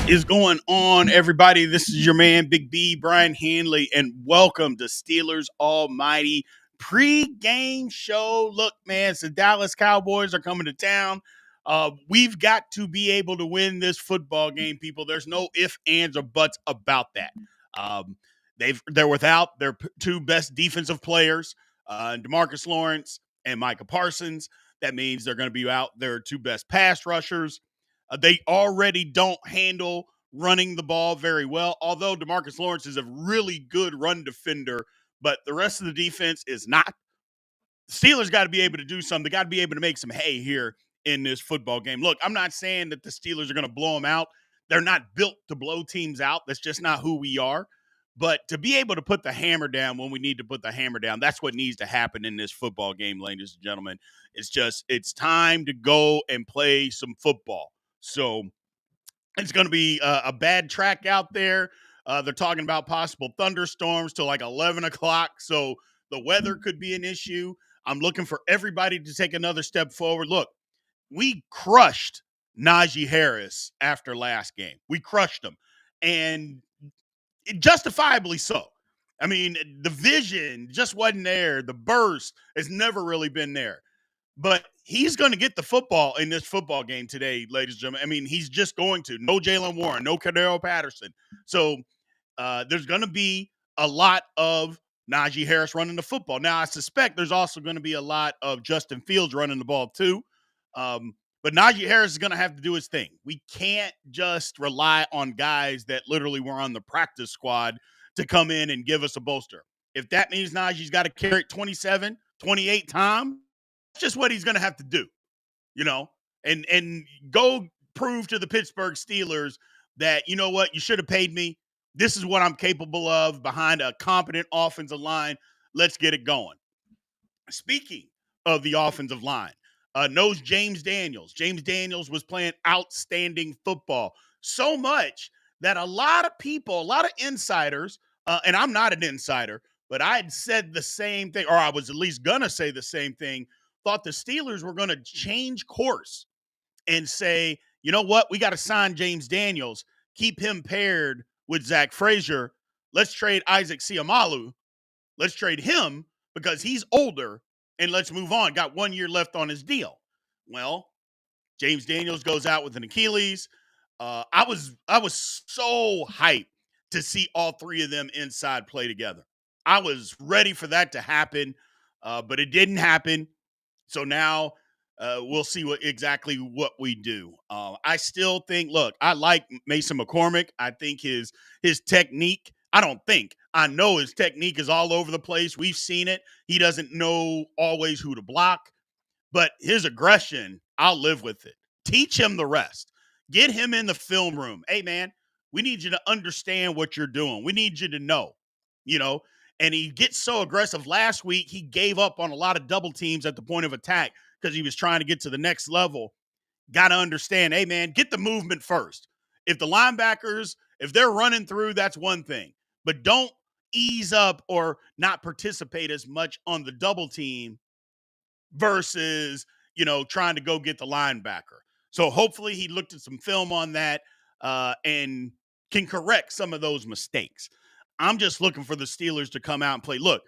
Is going on, everybody? This is your man, Big B, Brian Hanley, and welcome to Steelers Almighty pre-game show. Look, man, the Dallas Cowboys are coming to town. We've got to be able to win this football game, people. There's no ifs, ands, or buts about that. Um, they're without their two best defensive players, DeMarcus Lawrence and Micah Parsons. That means they're going to be out their two best pass rushers. They already don't handle running the ball very well, although DeMarcus Lawrence is a really good run defender, but the rest of the defense is not. The Steelers got to be able to do something. They got to be able to make some hay here in this football game. Look, I'm not saying that the Steelers are going to blow them out. They're not built to blow teams out. That's just not who we are. But to be able to put the hammer down when we need to put the hammer down, that's what needs to happen in this football game, ladies and gentlemen. It's time to go and play some football. So it's going to be a bad track out there. They're talking about possible thunderstorms till like 11 o'clock. So the weather could be an issue. I'm looking for everybody to take another step forward. Look, we crushed Najee Harris after last game. We crushed him. And justifiably so. I mean, the vision just wasn't there. The burst has never really been there. But he's going to get the football in this football game today, ladies and gentlemen. I mean, he's just going to. No Jalen Warren, no Cordero Patterson. So there's going to be a lot of Najee Harris running the football. Now, I suspect there's also going to be a lot of Justin Fields running the ball too. But Najee Harris is going to have to do his thing. We can't just rely on guys that literally were on the practice squad to come in and give us a bolster. If that means Najee's got to carry it 27, 28 times, that's just what he's going to have to do, and go prove to the Pittsburgh Steelers that, you know what, you should have paid me. This is what I'm capable of behind a competent offensive line. Let's get it going. Speaking of the offensive line, knows James Daniels. James Daniels was playing outstanding football, so much that a lot of people, a lot of insiders, and I'm not an insider, but I had said the same thing, or I was at least going to say the same thing, thought the Steelers were going to change course and say, you know what, we got to sign James Daniels, keep him paired with Zach Frazier. Let's trade Isaac Seumalo. Let's trade him because he's older, and let's move on. Got 1 year left on his deal. Well, James Daniels goes out with an Achilles. I was so hyped to see all three of them inside play together. I was ready for that to happen, but it didn't happen. So now we'll see exactly what we do. I still think, look, I like Mason McCormick. I think his technique, I know his technique is all over the place. We've seen it. He doesn't know always who to block, but his aggression, I'll live with it. Teach him the rest. Get him in the film room. Hey, man, we need you to understand what you're doing. We need you to know, and he gets so aggressive. Last week, he gave up on a lot of double teams at the point of attack because he was trying to get to the next level. Got to understand, hey, man, get the movement first. If the linebackers, if they're running through, that's one thing. But don't ease up or not participate as much on the double team versus, trying to go get the linebacker. So hopefully he looked at some film on that and can correct some of those mistakes. I'm just looking for the Steelers to come out and play. Look,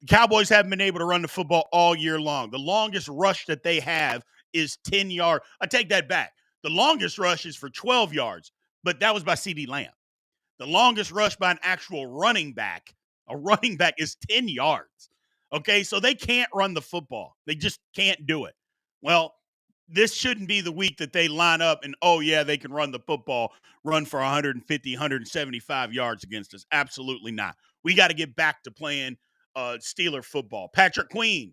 the Cowboys haven't been able to run the football all year long. The longest rush that they have is 10 yards. I take that back. The longest rush is for 12 yards, but that was by CeeDee Lamb. The longest rush by an actual running back, is 10 yards. Okay, so they can't run the football. They just can't do it. Well, this shouldn't be the week that they line up and, oh, yeah, they can run the football, run for 150, 175 yards against us. Absolutely not. We got to get back to playing Steeler football. Patrick Queen,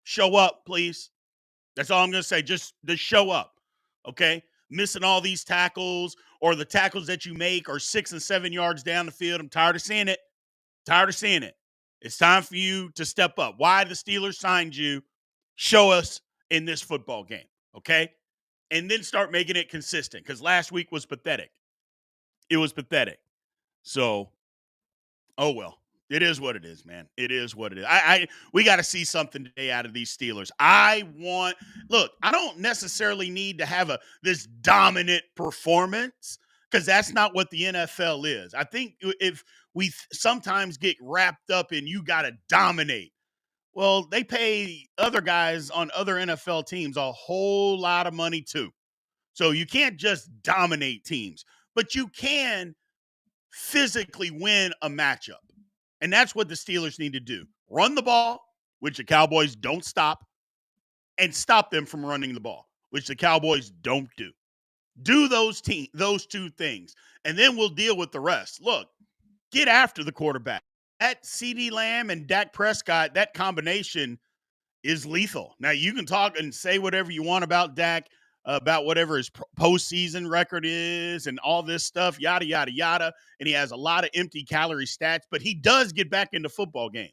show up, please. That's all I'm going to say. Just show up, okay? Missing all these tackles, or the tackles that you make are 6 and 7 yards down the field. I'm tired of seeing it. It's time for you to step up. Why the Steelers signed you, show us in this football game, okay? And then start making it consistent, because last week was pathetic. It was pathetic. So, oh well. It is what it is, man. It is what it is. We got to see something today out of these Steelers. I don't necessarily need to have this dominant performance, because that's not what the NFL is. I think if we sometimes get wrapped up in you got to dominate. Well, they pay other guys on other NFL teams a whole lot of money too. So you can't just dominate teams, but you can physically win a matchup. And that's what the Steelers need to do. Run the ball, which the Cowboys don't stop, and stop them from running the ball, which the Cowboys don't do. Do those two things, and then we'll deal with the rest. Look, get after the quarterback. That CD Lamb and Dak Prescott, that combination is lethal. Now, you can talk and say whatever you want about Dak, about whatever his postseason record is and all this stuff, yada, yada, yada. And he has a lot of empty calorie stats, but he does get back into football games.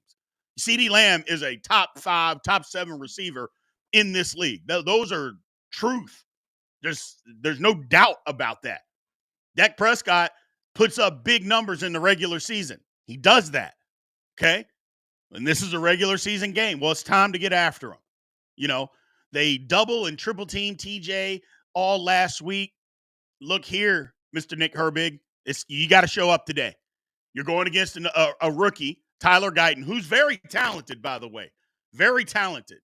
CD Lamb is a top 5, top 7 receiver in this league. Those are truth. There's no doubt about that. Dak Prescott puts up big numbers in the regular season. He does that. Okay. And this is a regular season game. Well, it's time to get after him. You know, they double and triple team TJ all last week. Look here, Mr. Nick Herbig. You got to show up today. You're going against a rookie, Tyler Guyton, who's very talented, by the way. Very talented.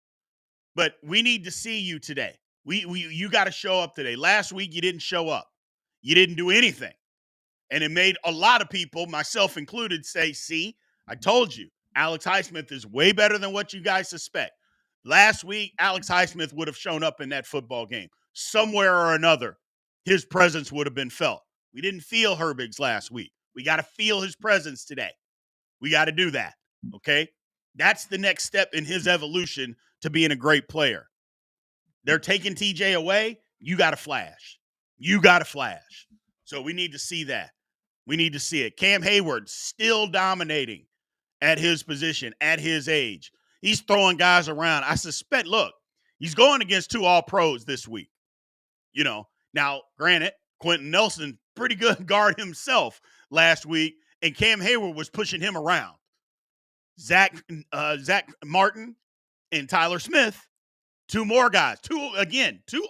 But we need to see you today. You got to show up today. Last week, you didn't show up. You didn't do anything. And it made a lot of people, myself included, say, see, I told you. Alex Highsmith is way better than what you guys suspect. Last week, Alex Highsmith would have shown up in that football game. Somewhere or another, his presence would have been felt. We didn't feel Herbig's last week. We got to feel his presence today. We got to do that, okay? That's the next step in his evolution to being a great player. They're taking TJ away. You got to flash. You got to flash. So we need to see that. We need to see it. Cam Hayward still dominating at his position, at his age. He's throwing guys around. I suspect, look, he's going against 2 All-Pros this week. You know, now, granted, Quentin Nelson, pretty good guard himself last week, and Cam Hayward was pushing him around. Zach Martin and Tyler Smith, 2 more guys. 2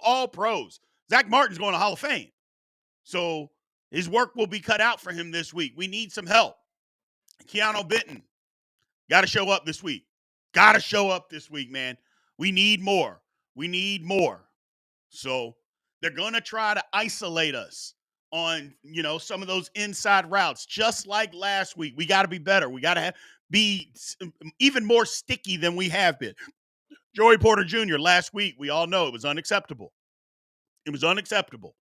All-Pros. Zach Martin's going to Hall of Fame. So his work will be cut out for him this week. We need some help. Keanu Benton, got to show up this week. Got to show up this week, man. We need more. We need more. So they're going to try to isolate us on, some of those inside routes, just like last week. We got to be better. We got to be even more sticky than we have been. Joey Porter Jr. last week, we all know it was unacceptable. It was unacceptable.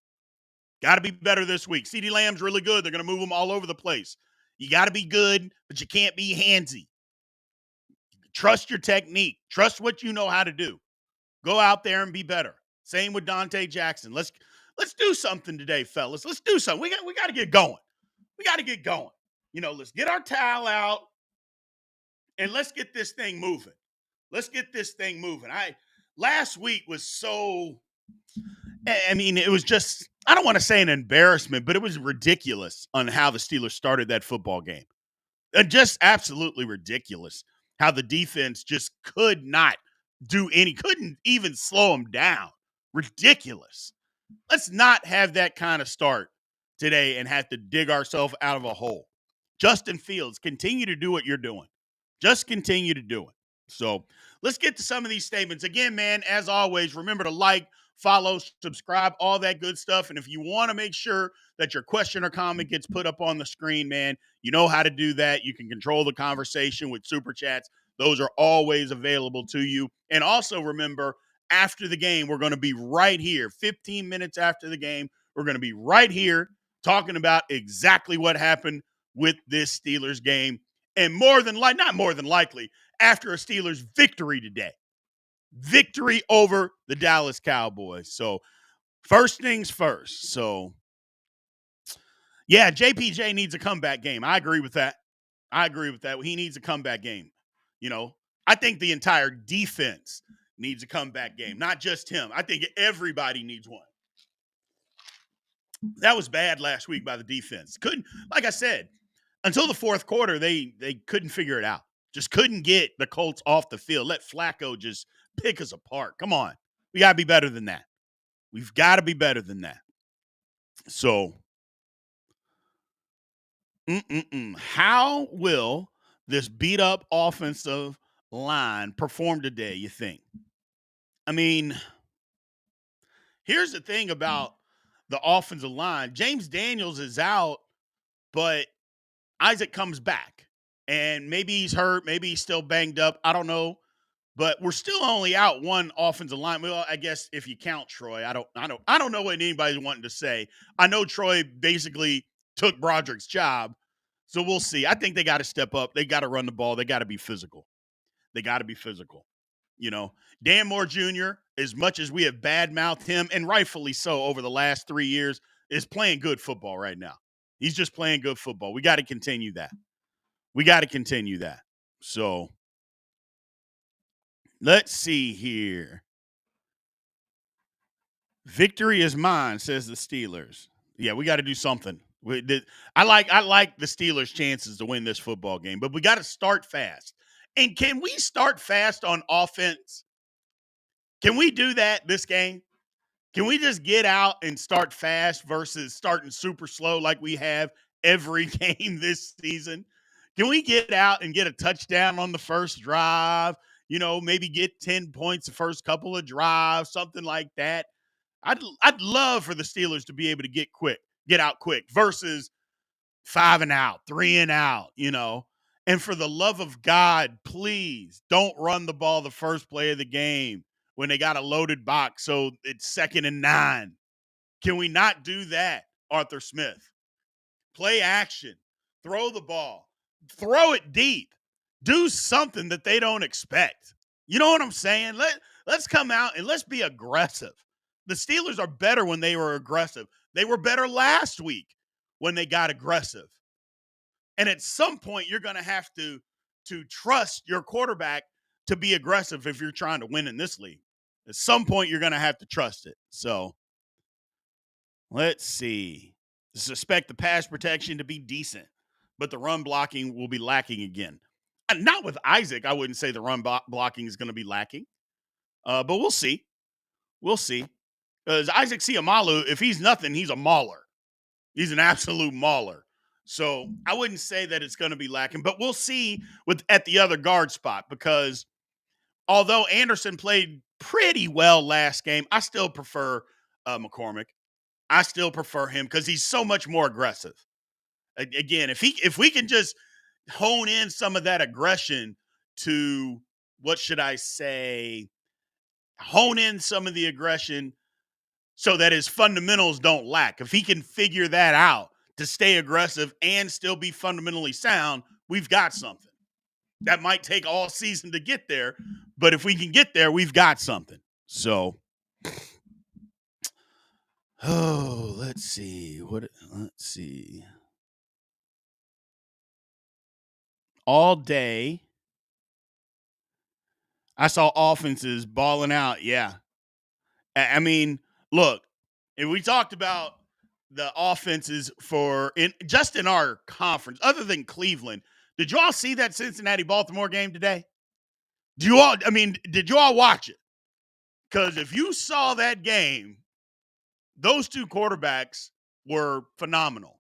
Got to be better this week. CeeDee Lamb's really good. They're going to move him all over the place. You got to be good, but you can't be handsy. Trust your technique. Trust what you know how to do. Go out there and be better. Same with Dante Jackson. Let's do something today, fellas. Let's do something. We got to get going. We got to get going. Let's get our towel out and let's get this thing moving. Let's get this thing moving. Last week was so, it was just, I don't want to say an embarrassment, but it was ridiculous on how the Steelers started that football game. Just absolutely ridiculous how the defense just couldn't even slow them down. Ridiculous. Let's not have that kind of start today and have to dig ourselves out of a hole. Justin Fields, continue to do what you're doing. Just continue to do it. So let's get to some of these statements. Again, man, as always, remember to like, follow, subscribe, all that good stuff. And if you want to make sure that your question or comment gets put up on the screen, man, you know how to do that. You can control the conversation with Super Chats. Those are always available to you. And also remember, after the game, we're going to be right here, 15 minutes after the game. We're going to be right here talking about exactly what happened with this Steelers game. And not more than likely, after a Steelers victory today. Victory over the Dallas Cowboys. So first things first. So, yeah, JPJ needs a comeback game. I agree with that. He needs a comeback game. I think the entire defense needs a comeback game, not just him. I think everybody needs one. That was bad last week by the defense. Like I said, until the fourth quarter, they couldn't figure it out. Just couldn't get the Colts off the field. Let Flacco just pick us apart. Come on. We got to be better than that. We've got to be better than that. So, How will this beat up offensive line perform today, you think? I mean, here's the thing about the offensive line. James Daniels is out, but Isaac comes back. And maybe he's hurt, maybe he's still banged up. I don't know. But we're still only out one offensive line. Well, I guess if you count Troy, I don't know what anybody's wanting to say. I know Troy basically took Broderick's job, so we'll see. I think they got to step up. They got to run the ball. They got to be physical. They got to be physical. You know, Dan Moore Jr., as much as we have badmouthed him, and rightfully so over the last 3 years, is playing good football right now. He's just playing good football. We got to continue that. We got to continue that. So let's see here. Victory is mine, says the Steelers. Yeah, we got to do something. I like the Steelers' chances to win this football game, but we got to start fast. And can we start fast on offense? Can we do that this game? Can we just get out and start fast versus starting super slow like we have every game this season? Can we get out and get a touchdown on the first drive? You know, maybe get 10 points the first couple of drives, something like that. I'd love for the Steelers to be able to get out quick versus 5 and out, 3 and out, you know. And for the love of God, please don't run the ball the first play of the game when they got a loaded box so it's 2nd and 9. Can we not do that, Arthur Smith? Play action. Throw the ball. Throw it deep. Do something that they don't expect. You know what I'm saying? Let's come out and let's be aggressive. The Steelers are better when they were aggressive. They were better last week when they got aggressive. And at some point, you're going to have to trust your quarterback to be aggressive if you're trying to win in this league. At some point, you're going to have to trust it. So let's see. Suspect the pass protection to be decent, but the run blocking will be lacking again. Not with Isaac. I wouldn't say the run blocking is going to be lacking, but we'll see. We'll see. Because Isaac Siamalu, if he's nothing, he's a mauler. He's an absolute mauler. So I wouldn't say that it's going to be lacking, but we'll see at the other guard spot because although Anderson played pretty well last game, I still prefer McCormick. I still prefer him because he's so much more aggressive. Again, if we can just hone in some of that aggression to, what should I say, hone in some of the aggression so that his fundamentals don't lack. If he can figure that out to stay aggressive and still be fundamentally sound, we've got something. That might take all season to get there, but if we can get there, we've got something. So, let's see. Let's see. All day, I saw offenses balling out. Yeah. I mean, look, and we talked about the offenses just in our conference, other than Cleveland. Did you all see that Cincinnati-Baltimore game today? Did you all watch it? Because if you saw that game, those two quarterbacks were phenomenal.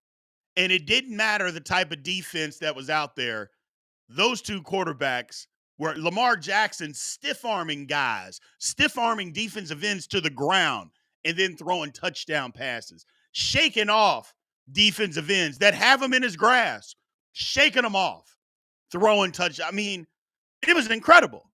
And it didn't matter the type of defense that was out there. Those two quarterbacks were Lamar Jackson stiff-arming guys, stiff-arming defensive ends to the ground, and then throwing touchdown passes, shaking off defensive ends that have him in his grasp, shaking them off, throwing touchdowns. I mean, it was incredible.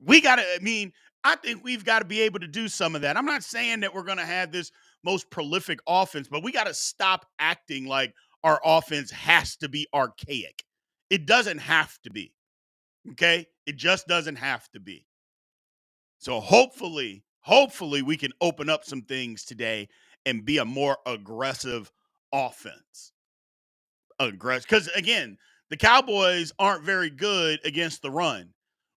I think we've got to be able to do some of that. I'm not saying that we're going to have this most prolific offense, but we got to stop acting like our offense has to be archaic. It doesn't have to be. Okay? It just doesn't have to be. So hopefully we can open up some things today and be a more aggressive offense. Because again, the Cowboys aren't very good against the run,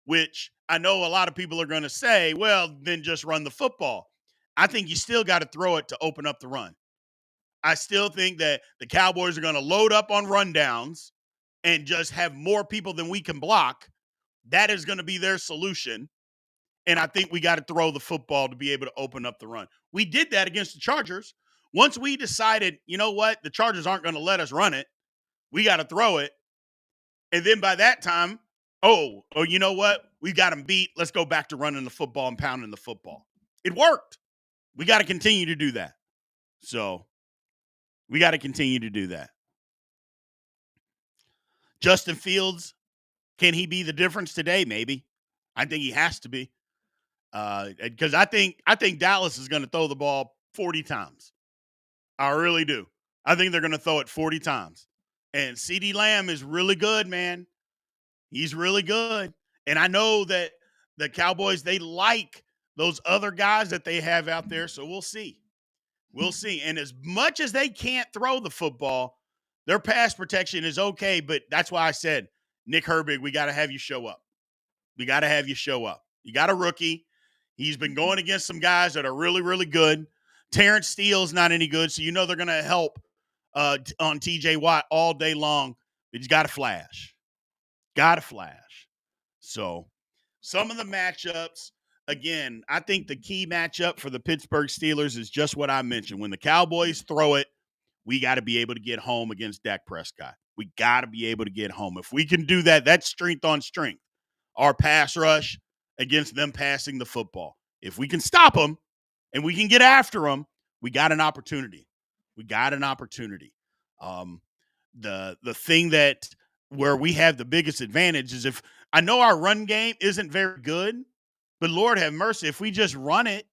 which I know a lot of people are going to say, well, then just run the football. I think you still got to throw it to open up the run. I still think that the Cowboys are going to load up on rundowns and just have more people than we can block. That is going to be their solution. And I think we got to throw the football to be able to open up the run. We did that against the Chargers. Once we decided, you know what, the Chargers aren't going to let us run it, We got to throw it. And then by that time, oh, you know what? We got them beat. Let's go back to running the football and pounding the football. It worked. We got to continue to do that. So we got to continue to do that. Justin Fields, can he be the difference today? Maybe. I think he has to be. Because I think Dallas is going to throw the ball 40 times. I really do. I think they're going to throw it 40 times. And CeeDee Lamb is really good, man. He's really good. And I know that the Cowboys, they like those other guys that they have out there. So we'll see. We'll see. And as much as they can't throw the football, their pass protection is okay. But that's why I said, Nick Herbig, we got to have you show up. We got to have you show up. You got a rookie. He's been going against some guys that are really, really good. Terrence Steele's not any good, so you know they're going to help on TJ Watt all day long. But he's got to flash. Got to flash. So some of the matchups, again, I think the key matchup for the Pittsburgh Steelers is just what I mentioned. When the Cowboys throw it, we got to be able to get home against Dak Prescott. We got to be able to get home. If we can do that, that's strength on strength. Our pass rush against them passing the football. If we can stop them and we can get after them, we got an opportunity. We got an opportunity. The thing that where we have the biggest advantage is if I know our run game isn't very good, but Lord have mercy, if we just run it,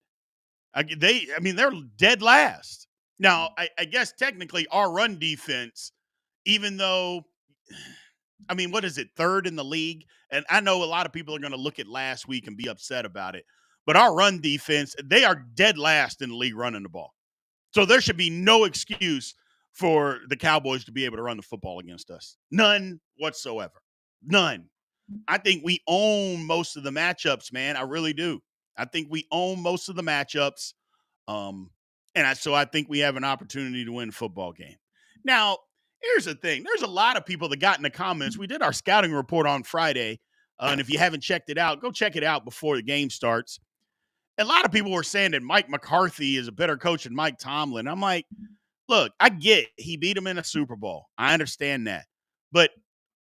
they're dead last. Now, I guess technically our run defense, even though, what is it, third in the league? And I know a lot of people are going to look at last week and be upset about it. But our run defense, they are dead last in the league running the ball. So there should be no excuse for the Cowboys to be able to run the football against us. None whatsoever. None. I think we own most of the matchups, man. I really do. I think we own most of the matchups. So I think we have an opportunity to win a football game. Now, here's the thing. There's a lot of people that got in the comments. We did our scouting report on Friday. And if you haven't checked it out, go check it out before the game starts. A lot of people were saying that Mike McCarthy is a better coach than Mike Tomlin. I'm like, look, I get he beat him in a Super Bowl. I understand that. But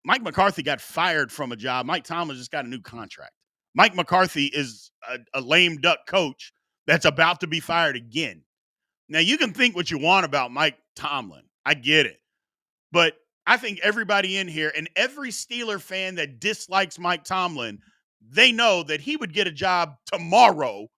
Mike McCarthy got fired from a job. Mike Tomlin just got a new contract. Mike McCarthy is a lame duck coach that's about to be fired again. Now, you can think what you want about Mike Tomlin. I get it. But I think everybody in here and every Steeler fan that dislikes Mike Tomlin, they know that he would get a job tomorrow.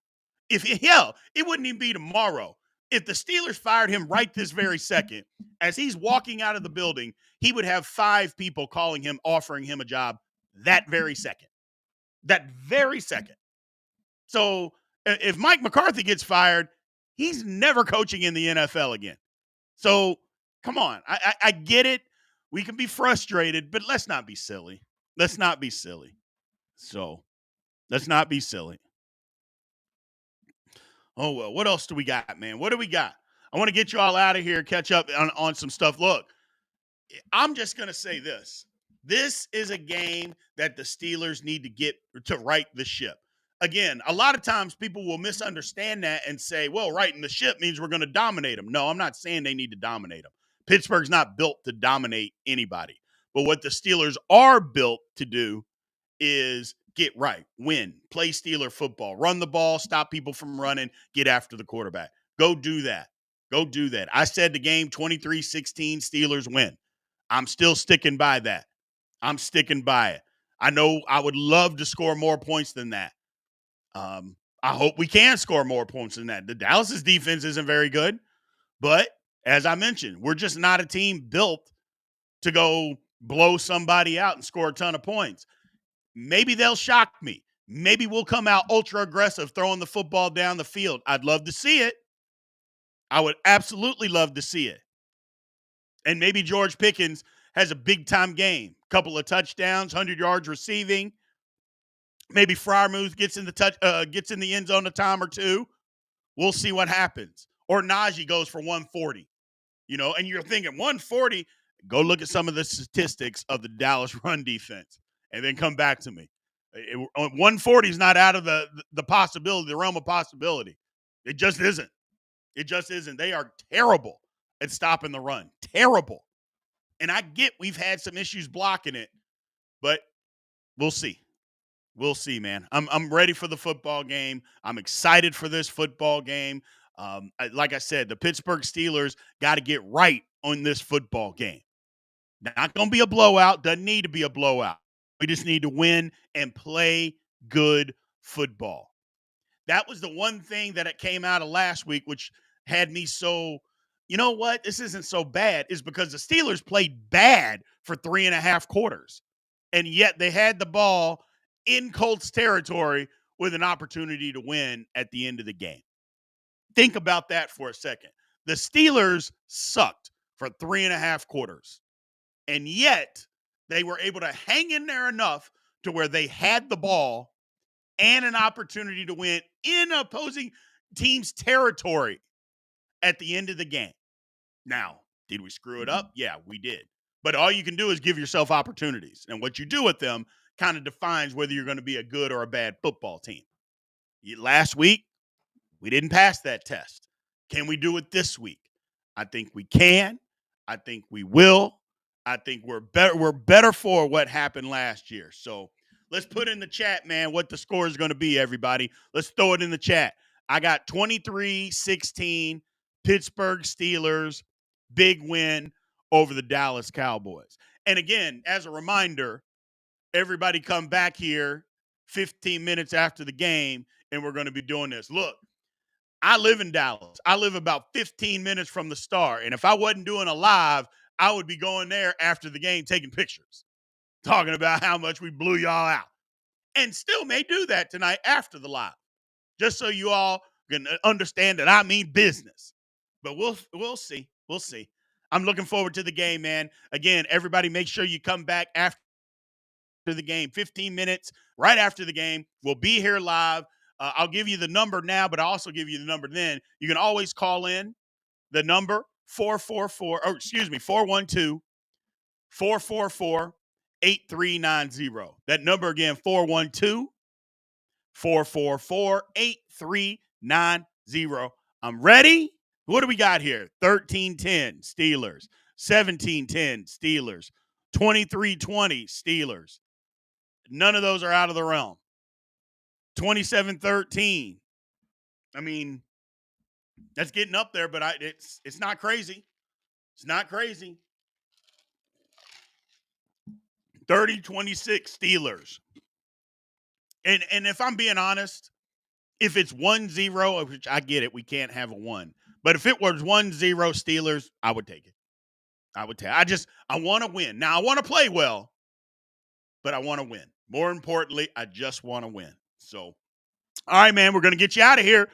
It wouldn't even be tomorrow. If the Steelers fired him right this very second, as he's walking out of the building, he would have 5 people calling him, offering him a job that very second. That very second. So if Mike McCarthy gets fired, he's never coaching in the NFL again. So come on. I get it. We can be frustrated, but let's not be silly. Let's not be silly. So let's not be silly. Oh, well, what else do we got, man? What do we got? I want to get you all out of here, catch up on some stuff. Look, I'm just going to say this. This is a game that the Steelers need to get to right the ship. Again, a lot of times people will misunderstand that and say, well, righting the ship means we're going to dominate them. No, I'm not saying they need to dominate them. Pittsburgh's not built to dominate anybody. But what the Steelers are built to do is get right, win, play Steeler football, run the ball, stop people from running, get after the quarterback. Go do that. Go do that. I said the game 23-16, Steelers win. I'm still sticking by that. I'm sticking by it. I know I would love to score more points than that. I hope we can score more points than that. The Dallas's defense isn't very good, but as I mentioned, we're just not a team built to go blow somebody out and score a ton of points. Maybe they'll shock me. Maybe we'll come out ultra aggressive, throwing the football down the field. I'd love to see it. I would absolutely love to see it. And maybe George Pickens has a big-time game. Couple of touchdowns, 100 yards receiving. Maybe Freiermuth gets in the end zone a time or two. We'll see what happens. Or Naji goes for 140. And you're thinking 140, go look at some of the statistics of the Dallas run defense and then come back to me. 140 is not out of the possibility, the realm of possibility. It just isn't. It just isn't. They are terrible at stopping the run. Terrible. And I get we've had some issues blocking it, but we'll see. We'll see, man. I'm ready for the football game. I'm excited for this football game. Like I said, the Pittsburgh Steelers got to get right on this football game. Not going to be a blowout. Doesn't need to be a blowout. We just need to win and play good football. That was the one thing that it came out of last week, which had me so, you know what? This isn't so bad, is because the Steelers played bad for 3.5 quarters. And yet they had the ball in Colts territory with an opportunity to win at the end of the game. Think about that for a second. The Steelers sucked for 3.5 quarters. And yet they were able to hang in there enough to where they had the ball and an opportunity to win in opposing team's territory at the end of the game. Now, did we screw it up? Yeah, we did. But all you can do is give yourself opportunities. And what you do with them kind of defines whether you're going to be a good or a bad football team. Last week, we didn't pass that test. Can we do it this week? I think we can. I think we will. I think we're better for what happened last year. So let's put in the chat, man, what the score is going to be, everybody. Let's throw it in the chat. I got 23-16, Pittsburgh Steelers, big win over the Dallas Cowboys. And again, as a reminder, everybody come back here 15 minutes after the game, and we're going to be doing this. Look, I live in Dallas. I live about 15 minutes from the Star. And if I wasn't doing a live, I would be going there after the game taking pictures, talking about how much we blew y'all out. And still may do that tonight after the live, just so you all can understand that I mean business. But we'll see. We'll see. I'm looking forward to the game, man. Again, everybody make sure you come back after the game, 15 minutes right after the game. We'll be here live. I'll give you the number now, but I'll also give you the number then. You can always call in the number 412 444-8390. That number again, 412-444-8390. I'm ready. What do we got here? 13-10 Steelers, 17-10 Steelers, 23-20 Steelers. None of those are out of the realm. 27-13. I mean, that's getting up there, but it's not crazy. It's not crazy. 30-26 Steelers. And if I'm being honest, if it's 1-0, which I get it, we can't have a 1. But if it was 1-0 Steelers, I would take it. I want to win. Now, I want to play well, but I want to win. More importantly, I just want to win. So, all right, man, we're going to get you out of here.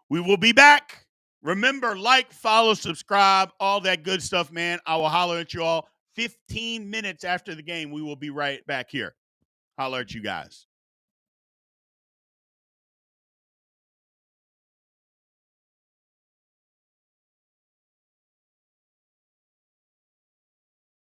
We will be back. Remember, like, follow, subscribe, all that good stuff, man. I will holler at you all 15 minutes after the game. We will be right back here. Holler at you guys.